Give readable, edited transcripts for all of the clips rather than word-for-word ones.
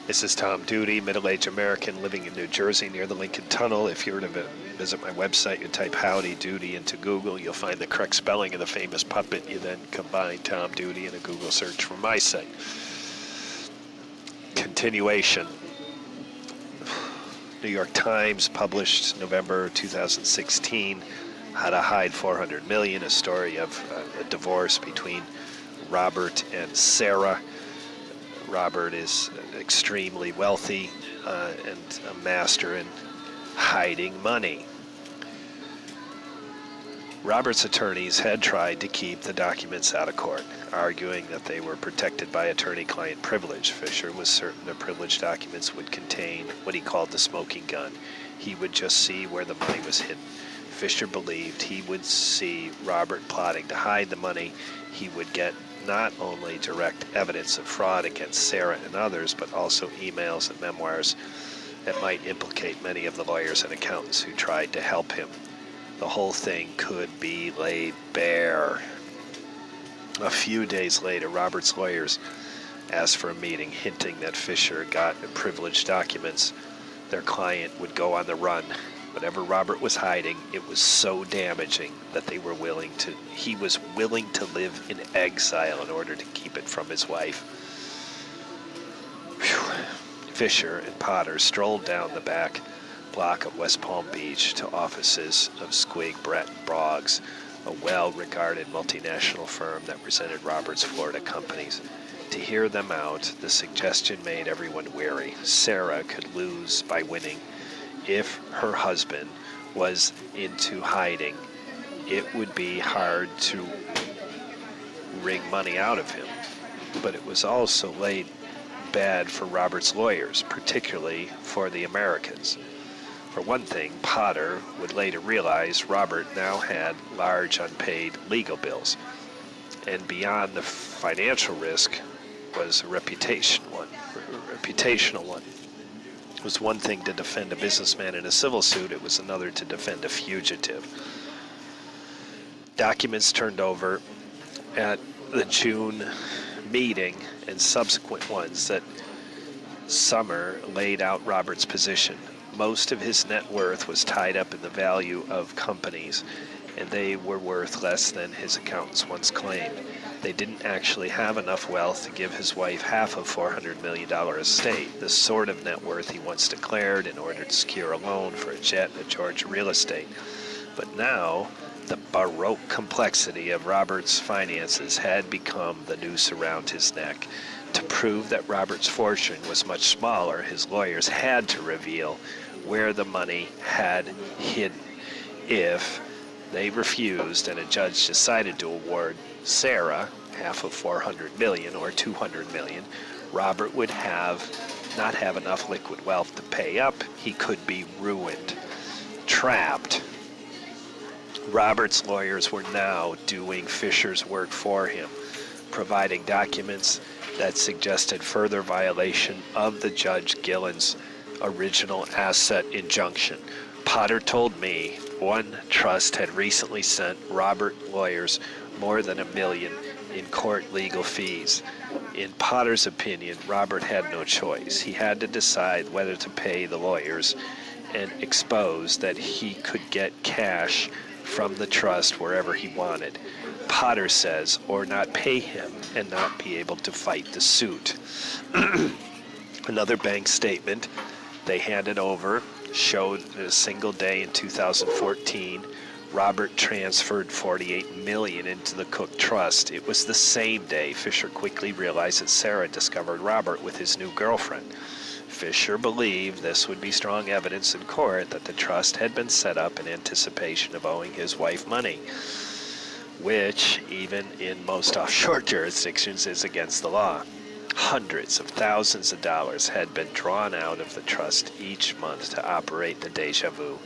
This is Tom Doody, middle-aged American living in New Jersey near the Lincoln Tunnel. If you were to visit my website, you type Howdy Doody into Google, you'll find the correct spelling of the famous puppet. You then combine Tom Doody in a Google search for my site. Continuation. New York Times published November 2016, How to Hide $400 Million, a story of a divorce between Robert and Sarah. Robert is extremely wealthy and a master in hiding money. Robert's attorneys had tried to keep the documents out of court, arguing that they were protected by attorney-client privilege. Fisher was certain the privileged documents would contain what he called the smoking gun. He would just see where the money was hidden. Fisher believed he would see Robert plotting to hide the money. He would get not only direct evidence of fraud against Sarah and others, but also emails and memoirs that might implicate many of the lawyers and accountants who tried to help him. The whole thing could be laid bare. A few days later, Robert's lawyers asked for a meeting, hinting that Fisher got privileged documents. Their client would go on the run. Whatever Robert was hiding, it was so damaging that he was willing to live in exile in order to keep it from his wife. Whew. Fisher and Potter strolled down the back block of West Palm Beach to offices of Squig, Brett & Broggs, a well-regarded multinational firm that represented Robert's Florida companies. To hear them out, the suggestion made everyone wary. Sarah could lose by winning. If her husband was into hiding, it would be hard to wring money out of him. But it was also laid bad for Robert's lawyers, particularly for the Americans. For one thing, Potter would later realize Robert now had large unpaid legal bills. And beyond the financial risk was a reputational one. It was one thing to defend a businessman in a civil suit, it was another to defend a fugitive. Documents turned over at the June meeting and subsequent ones that summer laid out Robert's position. Most of his net worth was tied up in the value of companies, and they were worth less than his accountants once claimed. They didn't actually have enough wealth to give his wife half of $400 million estate, the sort of net worth he once declared in order to secure a loan for a jet and a Georgia real estate. But now, the baroque complexity of Robert's finances had become the noose around his neck. To prove that Robert's fortune was much smaller, his lawyers had to reveal where the money had hidden. If they refused and a judge decided to award Sarah half of $400 million or $200 million, Robert would not have enough liquid wealth to pay up. He could be ruined, trapped. Robert's lawyers were now doing Fisher's work for him, providing documents that suggested further violation of the Judge Gillen's original asset injunction. Potter told me one trust had recently sent Robert lawyers more than $1 million in court legal fees. In Potter's opinion, Robert had no choice. He had to decide whether to pay the lawyers and expose that he could get cash from the trust wherever he wanted. Potter says, or not pay him and not be able to fight the suit. Another bank statement they handed over showed that a single day in 2014, Robert transferred $48 million into the Cook Trust. It was the same day Fisher quickly realized that Sarah discovered Robert with his new girlfriend. Fisher believed this would be strong evidence in court that the trust had been set up in anticipation of owing his wife money, which, even in most offshore jurisdictions, is against the law. Hundreds of thousands of dollars had been drawn out of the trust each month to operate the Déjà Vu.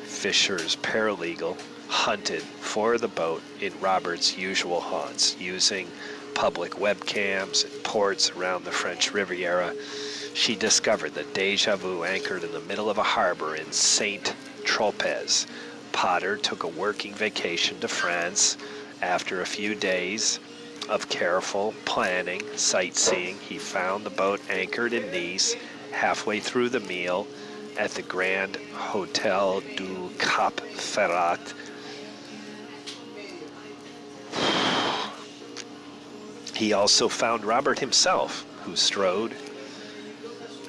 Fisher's paralegal hunted for the boat in Robert's usual haunts, using public webcams and ports around the French Riviera. She discovered the Déjà Vu anchored in the middle of a harbor in Saint-Tropez. Potter took a working vacation to France. After a few days, of careful planning, sightseeing, he found the boat anchored in Nice halfway through the meal at the Grand Hotel du Cap Ferrat. He also found Robert himself, who strode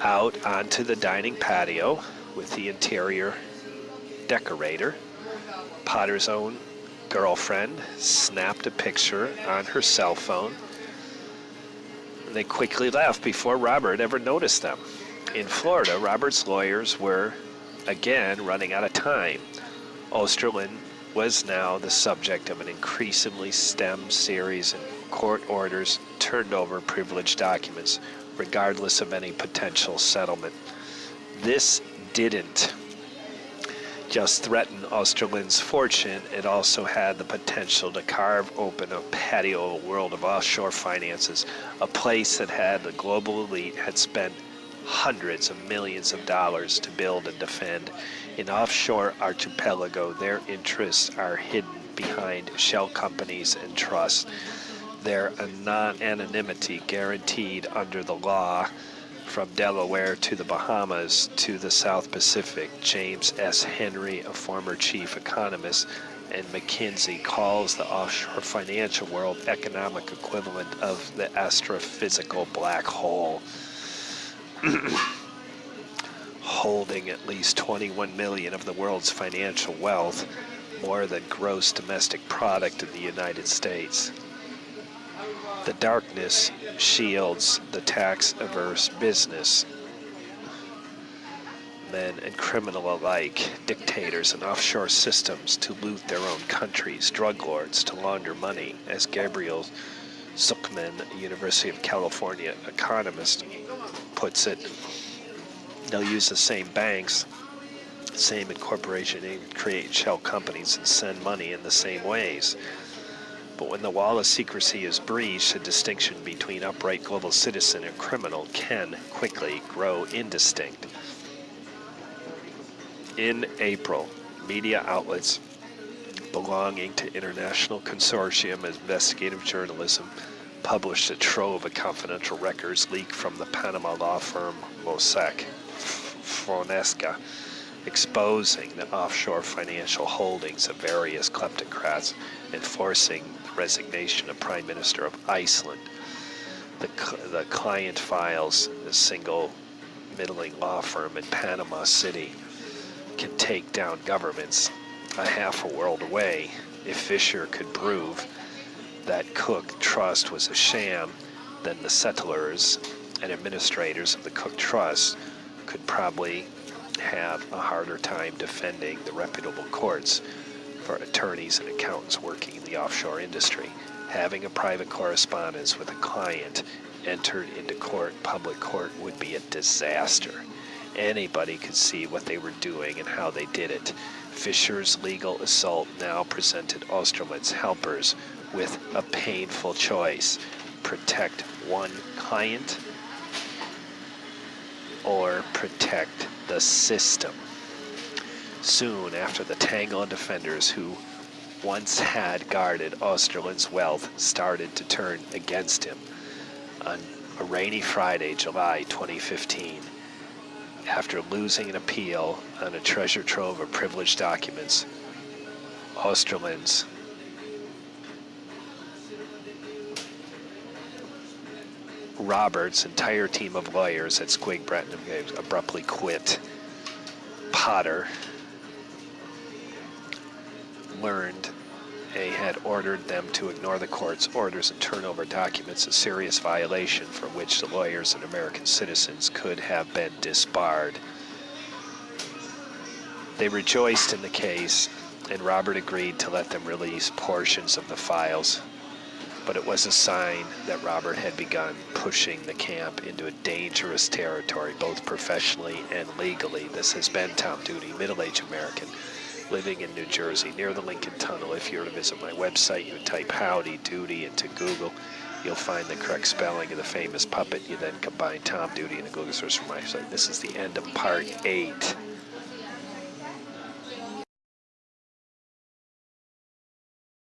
out onto the dining patio with the interior decorator. Potter's own girlfriend snapped a picture on her cell phone. They quickly left before Robert ever noticed them. In Florida, Robert's lawyers were again running out of time. Oesterlund was now the subject of an increasingly stem series of court orders turned over privileged documents, regardless of any potential settlement. This didn't just threaten Oesterlund's fortune, it also had the potential to carve open a patio world of offshore finances, a place that had the global elite had spent hundreds of millions of dollars to build and defend. In offshore archipelago, their interests are hidden behind shell companies and trusts. Their anonymity guaranteed under the law. From Delaware to the Bahamas to the South Pacific, James S. Henry, a former chief economist, and McKinsey calls the offshore financial world economic equivalent of the astrophysical black hole, holding at least 21 million of the world's financial wealth, more than gross domestic product of the United States. The darkness shields the tax-averse business men and criminal alike, dictators and offshore systems to loot their own countries, drug lords to launder money, as Gabriel Zuckman, University of California economist, puts it. They'll use the same banks, same incorporation, and create shell companies and send money in the same ways. But when the wall of secrecy is breached, the distinction between upright global citizen and criminal can quickly grow indistinct. In April, media outlets belonging to International Consortium of Investigative Journalism published a trove of confidential records leaked from the Panama law firm Mossack Fonseca, exposing the offshore financial holdings of various kleptocrats and forcing the resignation of Prime Minister of Iceland. The client files, a single middling law firm in Panama City, can take down governments a half a world away. If Fisher could prove that Cook Trust was a sham, then the settlors and administrators of the Cook Trust could probably have a harder time defending the reputable courts for attorneys and accountants working in the offshore industry. Having a private correspondence with a client entered into court, public court, would be a disaster. Anybody could see what they were doing and how they did it. Fisher's legal assault now presented Oesterlund's helpers with a painful choice: protect one client or protect the system. Soon after, the tangle of defenders who once had guarded Oesterlund's wealth started to turn against him. On a rainy Friday, July 2015, after losing an appeal on a treasure trove of privileged documents, Oesterlund's Robert's entire team of lawyers at Squig Breton abruptly quit. Potter learned they had ordered them to ignore the court's orders and turn over documents, a serious violation for which the lawyers and American citizens could have been disbarred. They rejoiced in the case, and Robert agreed to let them release portions of the files. But it was a sign that Robert had begun pushing the camp into a dangerous territory, both professionally and legally. This has been Tom Doody, middle-aged American, living in New Jersey, near the Lincoln Tunnel. If you were to visit my website, you would type Howdy Doody into Google. You'll find the correct spelling of the famous puppet. You then combine Tom Doody and a Google search for my site. This is the end of part 8.